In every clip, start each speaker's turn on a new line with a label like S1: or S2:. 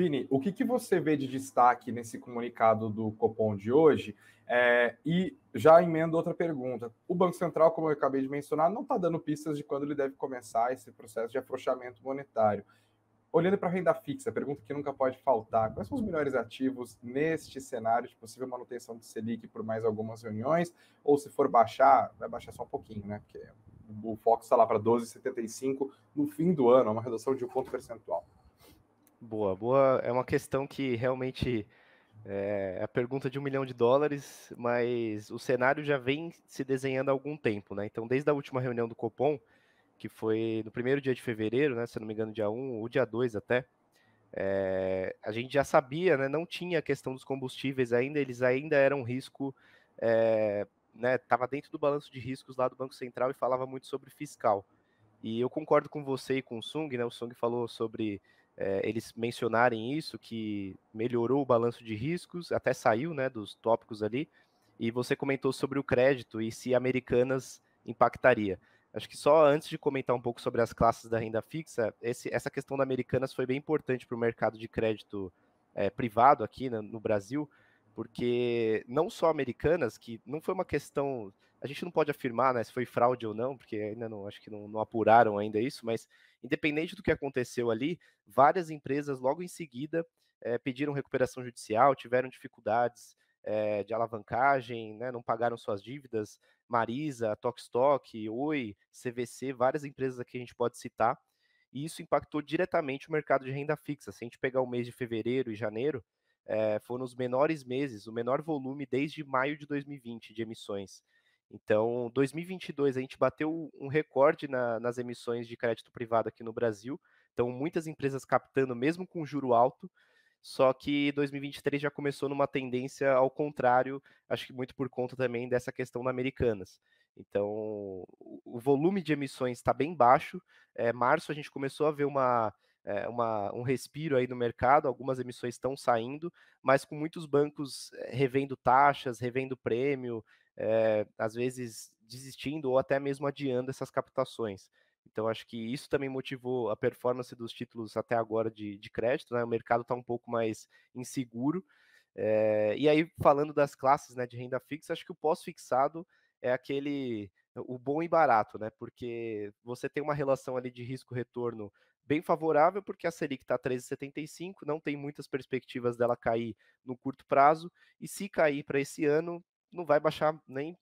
S1: Vini, o que você vê de destaque nesse comunicado do Copom de hoje? E já emendo outra pergunta. O Banco Central, como eu acabei de mencionar, não está dando pistas de quando ele deve começar esse processo de afrouxamento monetário. Olhando para a renda fixa, a pergunta que nunca pode faltar: quais são os melhores ativos neste cenário de possível manutenção do Selic por mais algumas reuniões? Ou se for baixar, vai baixar só um pouquinho, né? Porque o foco está lá para 12,75 no fim do ano, uma redução de 1 ponto percentual.
S2: Boa. É uma questão que realmente é a pergunta de $1 milhão, mas o cenário já vem se desenhando há algum tempo, né? Então, desde a última reunião do Copom, que foi no primeiro dia de fevereiro, né? Se eu não me engano, dia 1 ou dia 2 até, a gente já sabia, né? Não tinha a questão dos combustíveis ainda, eles ainda eram um risco, né? Estava dentro do balanço de riscos lá do Banco Central e falava muito sobre fiscal. E eu concordo com você e com o Sung, né? O Sung falou sobre eles mencionarem isso, que melhorou o balanço de riscos, até saiu, né, dos tópicos ali. E você comentou sobre o crédito e se Americanas impactaria. Acho que só antes de comentar um pouco sobre as classes da renda fixa, essa questão da Americanas foi bem importante para o mercado de crédito privado aqui, né, no Brasil, porque não só Americanas, que não foi uma questão, a gente não pode afirmar, né, se foi fraude ou não, porque ainda não, acho que não apuraram ainda isso, mas independente do que aconteceu ali, várias empresas logo em seguida pediram recuperação judicial, tiveram dificuldades de alavancagem, né, não pagaram suas dívidas, Marisa, Tokstok, Oi, CVC, várias empresas aqui a gente pode citar, e isso impactou diretamente o mercado de renda fixa. Se a gente pegar o mês de fevereiro e janeiro, foram os menores meses, o menor volume desde maio de 2020 de emissões. Então, 2022 a gente bateu um recorde nas emissões de crédito privado aqui no Brasil. Então, muitas empresas captando mesmo com juro alto. Só que 2023 já começou numa tendência ao contrário, acho que muito por conta também dessa questão da Americanas. Então, o volume de emissões está bem baixo. Março a gente começou a ver um respiro aí no mercado, algumas emissões estão saindo, mas com muitos bancos revendo taxas, revendo prêmio, às vezes desistindo ou até mesmo adiando essas captações. Então, acho que isso também motivou a performance dos títulos até agora de crédito, né? O mercado está um pouco mais inseguro. E aí, falando das classes, né, de renda fixa, acho que o pós-fixado é o bom e barato, né? Porque você tem uma relação ali de risco-retorno bem favorável, porque a Selic está 13,75, não tem muitas perspectivas dela cair no curto prazo, e se cair para esse ano, não vai baixar nem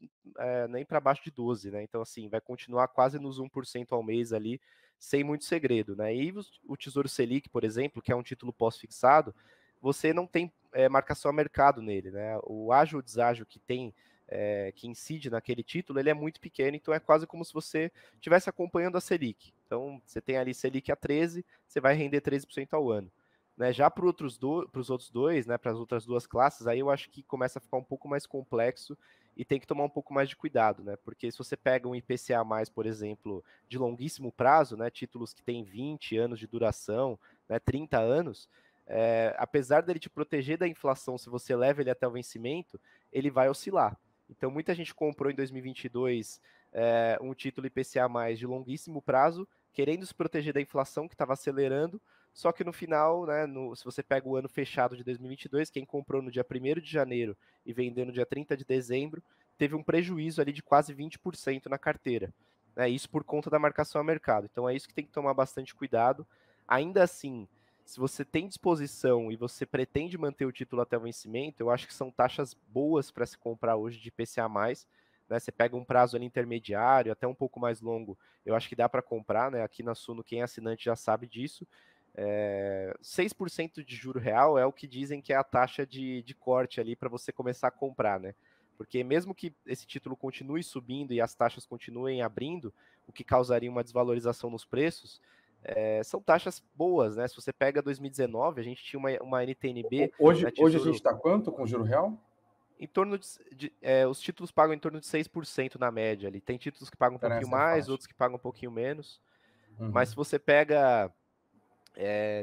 S2: para baixo de 12, né? Então, assim, vai continuar quase nos 1% ao mês ali, sem muito segredo, né? E o Tesouro Selic, por exemplo, que é um título pós-fixado, você não tem marcação a mercado nele, né? O ágio ou deságio que tem, que incide naquele título, ele é muito pequeno, então é quase como se você estivesse acompanhando a Selic. Então, você tem ali Selic a 13, você vai render 13% ao ano. Né, já para os outros dois, né, para as outras duas classes, aí eu acho que começa a ficar um pouco mais complexo e tem que tomar um pouco mais de cuidado, né? Porque se você pega um IPCA+, por exemplo, de longuíssimo prazo, né, títulos que têm 20 anos de duração, né, 30 anos, apesar dele te proteger da inflação, se você leva ele até o vencimento, ele vai oscilar. Então, muita gente comprou em 2022 um título IPCA+, de longuíssimo prazo, querendo se proteger da inflação que estava acelerando, só que no final, né, se você pega o ano fechado de 2022, quem comprou no dia 1º de janeiro e vendeu no dia 30 de dezembro, teve um prejuízo ali de quase 20% na carteira. Né, isso por conta da marcação a mercado. Então é isso que tem que tomar bastante cuidado. Ainda assim, se você tem disposição e você pretende manter o título até o vencimento, eu acho que são taxas boas para se comprar hoje de IPCA+. Né, você pega um prazo ali intermediário, até um pouco mais longo, eu acho que dá para comprar, né? Aqui na Suno, quem é assinante já sabe disso. 6% de juro real é o que dizem que é a taxa de corte ali para você começar a comprar, né? Porque mesmo que esse título continue subindo e as taxas continuem abrindo, o que causaria uma desvalorização nos preços, são taxas boas, né? Se você pega 2019, a gente tinha uma NTNB,
S1: Hoje,
S2: né,
S1: hoje a
S2: Tesouro,
S1: gente está quanto com juro real?
S2: em torno os títulos pagam em torno de 6% na média ali. Tem títulos que pagam um
S1: Tá
S2: pouquinho
S1: nessa
S2: mais,
S1: faixa.
S2: outros que pagam um pouquinho menos.
S1: Uhum.
S2: Mas se você pega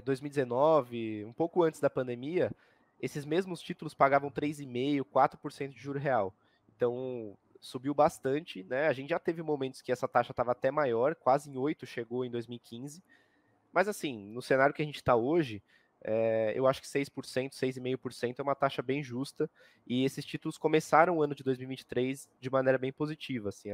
S2: 2019, um pouco antes da pandemia, esses mesmos títulos pagavam 3,5%, 4% de juro real. Então, subiu bastante, né? A gente já teve momentos que essa taxa estava até maior, quase em 8 chegou em 2015. Mas assim, no cenário que a gente está hoje, eu acho que 6%, 6,5% é uma taxa bem justa, e esses títulos começaram o ano de 2023 de maneira bem positiva, assim,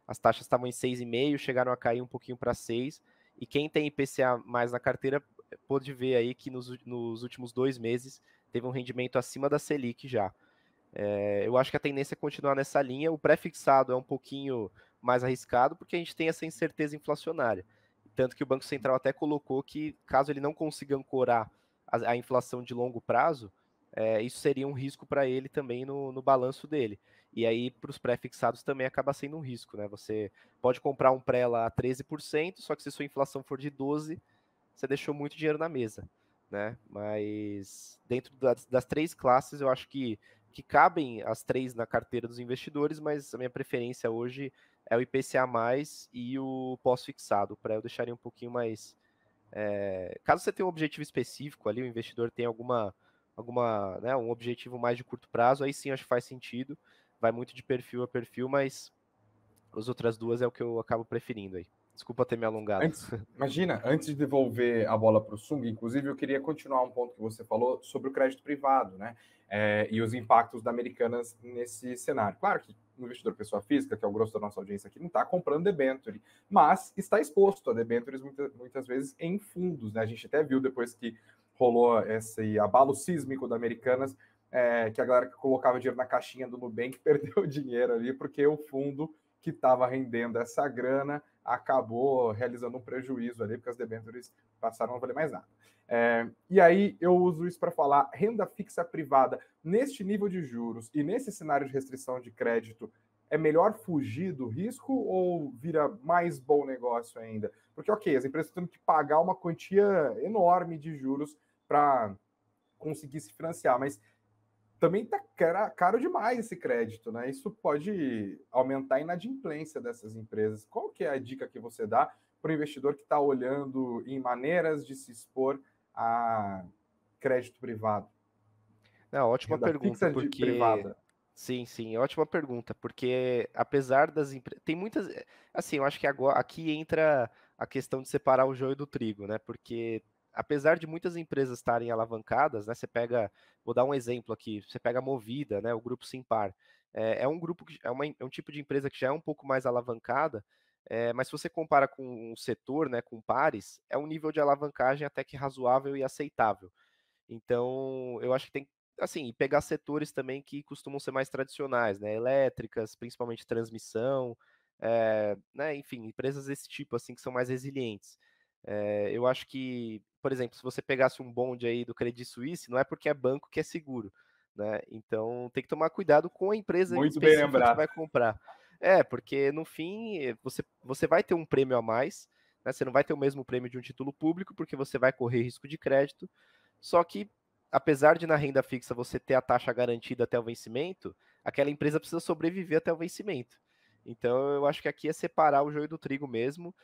S2: as taxas estavam em 6,5%, chegaram a cair um pouquinho para 6%, e quem tem IPCA mais na carteira pôde ver aí que nos últimos 2 meses teve um rendimento acima da Selic já. Eu acho que a tendência é continuar nessa linha. O pré-fixado é um pouquinho mais arriscado, porque a gente tem essa incerteza inflacionária. Tanto que o Banco Central até colocou que, caso ele não consiga ancorar a inflação de longo prazo, isso seria um risco para ele também no balanço dele. E aí, para os pré-fixados também acaba sendo um risco, né? Você pode comprar um pré lá a 13%, só que se sua inflação for de 12%, você deixou muito dinheiro na mesa, né? Mas dentro das 3 classes, eu acho que cabem as 3 na carteira dos investidores, mas a minha preferência hoje é o IPCA+, e o pós-fixado. Para eu deixaria um pouquinho mais... caso você tenha um objetivo específico ali, o investidor tem né, um objetivo mais de curto prazo, aí sim acho que faz sentido. Vai muito de perfil a perfil, mas as outras 2 é o que eu acabo preferindo aí. Desculpa ter me alongado.
S1: Antes de devolver a bola para o Sung, inclusive, eu queria continuar um ponto que você falou sobre o crédito privado, né? E os impactos da Americanas nesse cenário. Claro que o investidor pessoa física, que é o grosso da nossa audiência aqui, não está comprando debenture, mas está exposto a debentures muitas vezes em fundos, né? A gente até viu depois que rolou esse abalo sísmico da Americanas, que a galera que colocava dinheiro na caixinha do Nubank perdeu dinheiro ali, porque o fundo que estava rendendo essa grana acabou realizando um prejuízo ali, porque as debêntures passaram a não valer mais nada. E aí eu uso isso para falar, renda fixa privada, neste nível de juros e nesse cenário de restrição de crédito, é melhor fugir do risco ou vira mais bom negócio ainda? Porque, ok, as empresas estão tendo que pagar uma quantia enorme de juros para conseguir se financiar, mas também está caro demais esse crédito, né? Isso pode aumentar a inadimplência dessas empresas. Qual que é a dica que você dá para o investidor que está olhando em maneiras de se expor a crédito privado?
S2: Ótima
S1: Renda
S2: pergunta,
S1: fixa
S2: porque...
S1: privada.
S2: Sim, ótima pergunta, porque apesar das empresas... Tem muitas... Assim, eu acho que agora aqui entra a questão de separar o joio do trigo, né? Porque apesar de muitas empresas estarem alavancadas, né? Você pega... Vou dar um exemplo aqui. Você pega a Movida, né? O Grupo Simpar. É um grupo que... É um tipo de empresa que já é um pouco mais alavancada, mas se você compara com o setor, né? Com pares, é um nível de alavancagem até que razoável e aceitável. Então, eu acho que tem, assim, pegar setores também que costumam ser mais tradicionais, né? Elétricas, principalmente transmissão, né? Enfim, empresas desse tipo, assim, que são mais resilientes. Eu acho que, por exemplo, se você pegasse um bonde aí do Credit Suisse, não é porque é banco que é seguro, né? Então, tem que tomar cuidado com a empresa
S1: Muito bem
S2: específica que
S1: lembrado.
S2: vai comprar. Porque no fim, você vai ter um prêmio a mais, né? Você não vai ter o mesmo prêmio de um título público, porque você vai correr risco de crédito. Só que, apesar de na renda fixa você ter a taxa garantida até o vencimento, aquela empresa precisa sobreviver até o vencimento. Então, eu acho que aqui é separar o joio do trigo mesmo,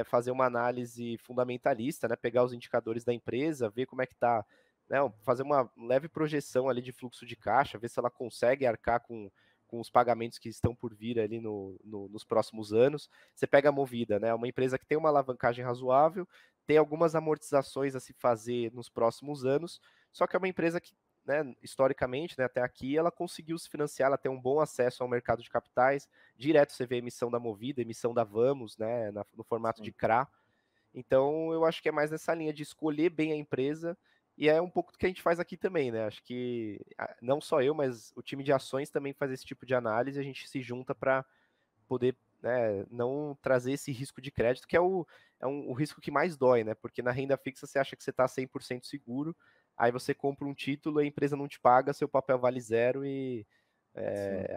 S2: fazer uma análise fundamentalista, né, pegar os indicadores da empresa, ver como é que está, né, fazer uma leve projeção ali de fluxo de caixa, ver se ela consegue arcar com os pagamentos que estão por vir ali nos próximos anos. Você pega a Movida, né, uma empresa que tem uma alavancagem razoável, tem algumas amortizações a se fazer nos próximos anos, só que é uma empresa que, né, historicamente, né, até aqui, ela conseguiu se financiar, ela tem um bom acesso ao mercado de capitais, direto você vê a emissão da Movida, emissão da Vamos, né, no formato de CRA. Então, eu acho que é mais nessa linha de escolher bem a empresa, e é um pouco do que a gente faz aqui também, né? Acho que não só eu, mas o time de ações também faz esse tipo de análise, a gente se junta para poder, né, não trazer esse risco de crédito, que é o risco que mais dói, né? Porque na renda fixa você acha que você está 100% seguro, aí você compra um título, a empresa não te paga, seu papel vale zero e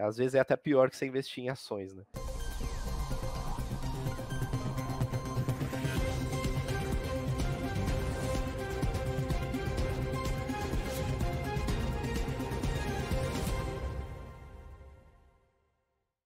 S2: às vezes é até pior que você investir em ações, né?